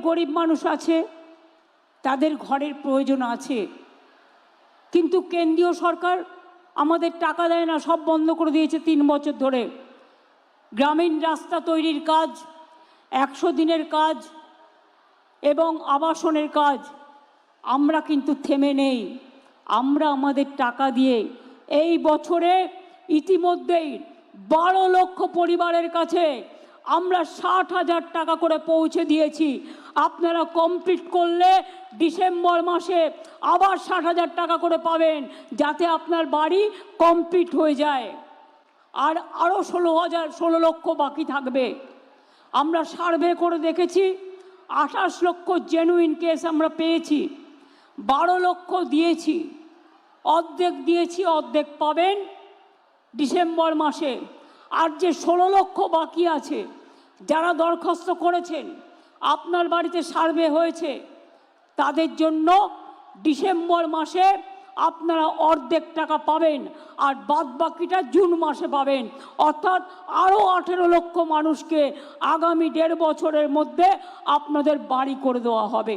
গরিব মানুষ আছে, তাদের ঘরের প্রয়োজন আছে, কিন্তু কেন্দ্রীয় সরকার আমাদের টাকা দেয় না, সব বন্ধ করে দিয়েছে 3 বছর ধরে। গ্রামীণ রাস্তা তৈরির কাজ, 100 দিনের কাজ এবং আবাসনের কাজ আমরা কিন্তু থেমে নেই। আমরা আমাদের টাকা দিয়ে এই বছরে ইতিমধ্যেই 12 লক্ষ পরিবারের কাছে আমরা 60,000 টাকা করে পৌঁছে দিয়েছি। আপনারা কমপ্লিট করলে ডিসেম্বর মাসে আবার 60,000 টাকা করে পাবেন, যাতে আপনার বাড়ি কমপ্লিট হয়ে যায়। আর আরও 16 লক্ষ বাকি থাকবে। আমরা সার্ভে করে দেখেছি, 28 লক্ষ জেনুইন কেস আমরা পেয়েছি, 12 লক্ষ দিয়েছি, অর্ধেক দিয়েছি, অর্ধেক পাবেন ডিসেম্বর মাসে। আর যে 16 লক্ষ বাকি আছে, যারা দরখাস্ত করেছেন, আপনার বাড়িতে সার্ভে হয়েছে, তাদের জন্য ডিসেম্বর মাসে আপনারা অর্ধেক টাকা পাবেন, আর বাদ বাকিটা জুন মাসে পাবেন। অর্থাৎ আরও 18 লক্ষ মানুষকে আগামী 1.5 বছরের মধ্যে আপনাদের বাড়ি করে দেওয়া হবে।